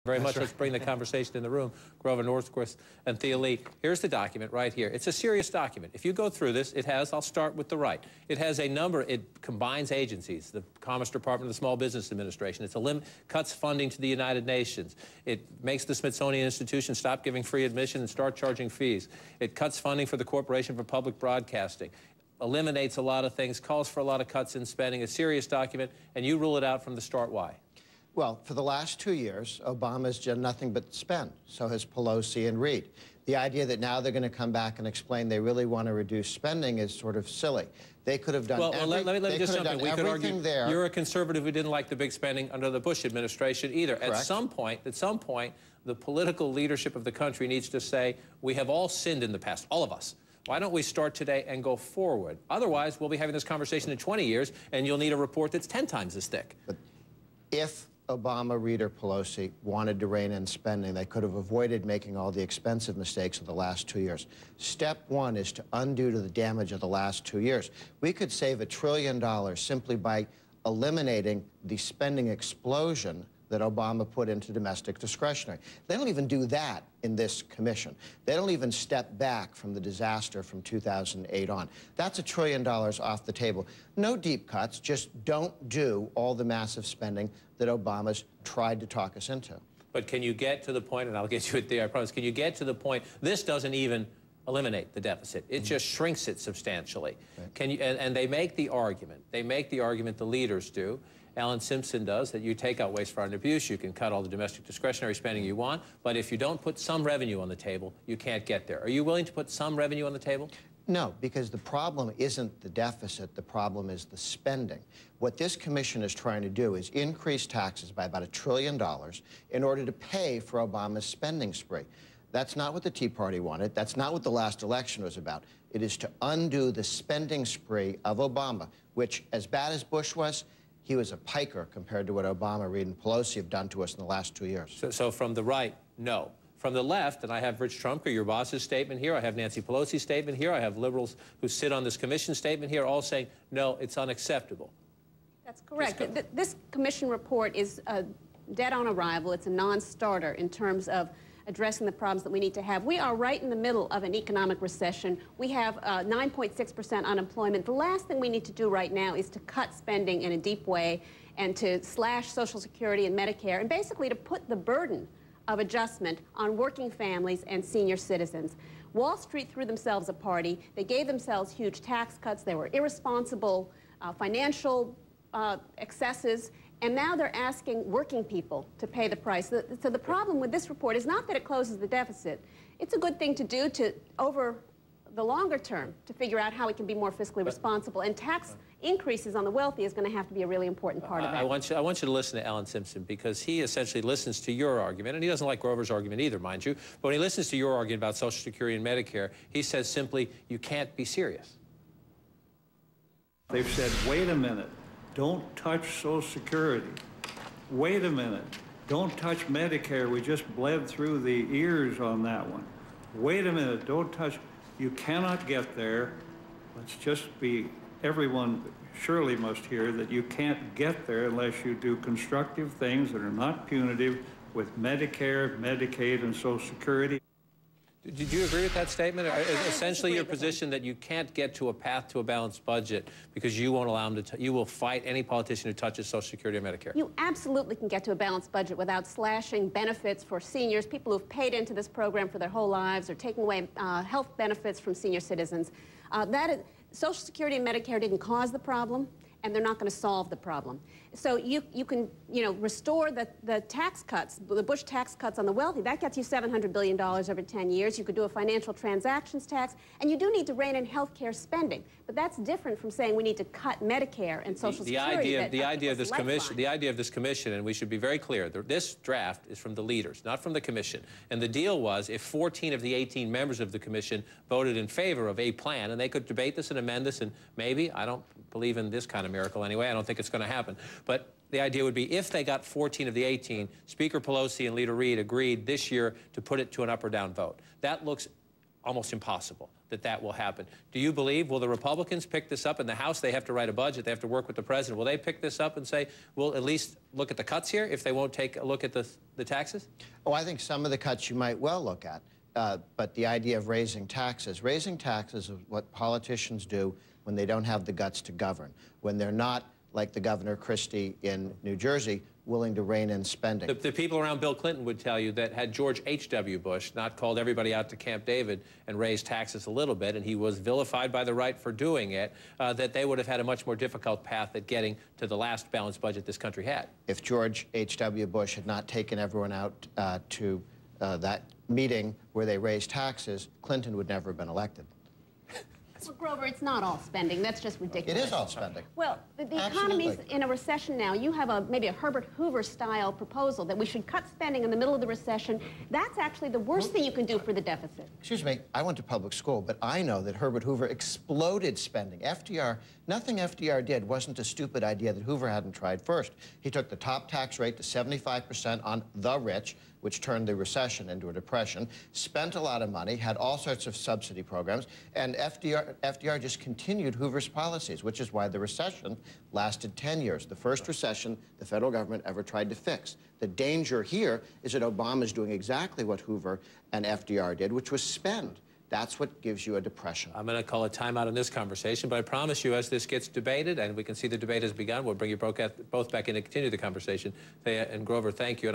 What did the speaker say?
Very much. Let's bring the conversation in the room. Grover Northquist and Thea Lee. Here's the document right here. It's a serious document. If you go through this, it has, I'll start with the right. It has a number, it combines agencies, the Commerce Department, the Small Business Administration. It's cuts funding to the United Nations. It makes the Smithsonian Institution stop giving free admission and start charging fees. It cuts funding for the Corporation for Public Broadcasting. Eliminates a lot of things, calls for a lot of cuts in spending, a serious document, and you rule it out from the start. Why? Well, for the last 2 years, Obama's done nothing but spend. So has Pelosi and Reid. The idea that now they're going to come back and explain they really want to reduce spending is sort of silly. They could have done let me just jump in. We could argue there. You're a conservative who didn't like the big spending under the Bush administration either. Correct. At some point, the political leadership of the country needs to say, we have all sinned in the past, all of us. Why don't we start today and go forward? Otherwise, we'll be having this conversation in 20 years, and you'll need a report that's 10 times as thick. But if Obama, Reid, or Pelosi wanted to rein in spending, they could have avoided making all the expensive mistakes of the last 2 years. Step one is to undo the damage of the last 2 years. We could save $1 trillion simply by eliminating the spending explosion that Obama put into domestic discretionary. They don't even do that in this commission. They don't even step back from the disaster from 2008 on. That's $1 trillion off the table. No deep cuts, just don't do all the massive spending that Obama's tried to talk us into. But can you get to the point, and I'll get you at there, I promise, can you get to the point, this doesn't even eliminate the deficit. It just shrinks it substantially. Right. Can you, and they make the argument, the leaders do, Alan Simpson does, that you take out waste, fraud, and abuse, you can cut all the domestic discretionary spending you want, but if you don't put some revenue on the table, you can't get there. Are you willing to put some revenue on the table? No, because the problem isn't the deficit, the problem is the spending. What this commission is trying to do is increase taxes by about $1 trillion in order to pay for Obama's spending spree. That's not what the Tea Party wanted. That's not what the last election was about. It is to undo the spending spree of Obama, which, as bad as Bush was, he was a piker compared to what Obama, Reid, and Pelosi have done to us in the last 2 years. So from the right, no. From the left, and I have Rich Trumka, your boss's statement here, I have Nancy Pelosi's statement here, I have liberals who sit on this commission statement here, all saying, no, it's unacceptable. That's correct. This commission report is dead on arrival. It's a non-starter in terms of addressing the problems that we need to have. We are right in the middle of an economic recession. We have 9.6% unemployment. The last thing we need to do right now is to cut spending in a deep way and to slash Social Security and Medicare and basically to put the burden of adjustment on working families and senior citizens. Wall Street threw themselves a party. They gave themselves huge tax cuts. They were irresponsible financial excesses. And now they're asking working people to pay the price. So the problem with this report is not that it closes the deficit. It's a good thing to do over the longer term to figure out how we can be more fiscally responsible. And tax increases on the wealthy is going to have to be a really important part of that. I want you to listen to Alan Simpson, because he essentially listens to your argument, and he doesn't like Grover's argument either, mind you. But when he listens to your argument about Social Security and Medicare, he says simply, you can't be serious. They've said, wait a minute. Don't touch Social Security. Wait a minute. Don't touch Medicare. We just bled through the ears on that one. Wait a minute. Don't touch. You cannot get there. Let's just be, everyone surely must hear that you can't get there unless you do constructive things that are not punitive with Medicare, Medicaid, and Social Security. Did you agree with that statement? Essentially, your position that you can't get to a path to a balanced budget because you won't allow them to, you will fight any politician who touches Social Security or Medicare. You absolutely can get to a balanced budget without slashing benefits for seniors, people who've paid into this program for their whole lives, or taking away health benefits from senior citizens. Social Security and Medicare didn't cause the problem, and they're not going to solve the problem. So you can, restore the tax cuts, the Bush tax cuts on the wealthy. That gets you $700 billion over 10 years. You could do a financial transactions tax, and you do need to rein in health care spending. But that's different from saying we need to cut Medicare and Social Security. The idea of this commission, and we should be very clear, this draft is from the leaders, not from the commission. And the deal was, if 14 of the 18 members of the commission voted in favor of a plan, and they could debate this and amend this, and maybe, I don't believe in this kind of miracle anyway, I don't think it's going to happen. But the idea would be, if they got 14 of the 18, Speaker Pelosi and Leader Reid agreed this year to put it to an up or down vote. That looks almost impossible that that will happen. Do you believe, will the Republicans pick this up? In the House, they have to write a budget. They have to work with the president. Will they pick this up and say, we'll at least look at the cuts here if they won't take a look at the taxes? Oh, I think some of the cuts you might well look at. But the idea of raising taxes is what politicians do when they don't have the guts to govern, when they're not, like the Governor Christie in New Jersey, willing to rein in spending. The people around Bill Clinton would tell you that had George H.W. Bush not called everybody out to Camp David and raised taxes a little bit, and he was vilified by the right for doing it, that they would have had a much more difficult path at getting to the last balanced budget this country had. If George H.W. Bush had not taken everyone out to that meeting where they raised taxes, Clinton would never have been elected. Well, Grover, it's not all spending. That's just ridiculous. It is all spending. Well, the economy's in a recession now. You have maybe a Herbert Hoover-style proposal that we should cut spending in the middle of the recession. That's actually the worst thing you can do for the deficit. Excuse me, I went to public school, but I know that Herbert Hoover exploded spending. Nothing FDR did wasn't a stupid idea that Hoover hadn't tried first. He took the top tax rate to 75% on the rich, which turned the recession into a depression, spent a lot of money, had all sorts of subsidy programs, and FDR just continued Hoover's policies, which is why the recession lasted 10 years, the first recession the federal government ever tried to fix. The danger here is that Obama's doing exactly what Hoover and FDR did, which was spend. That's what gives you a depression. I'm going to call a timeout on this conversation, but I promise you, as this gets debated, and we can see the debate has begun, we'll bring you both back in to continue the conversation. Thea and Grover, thank you.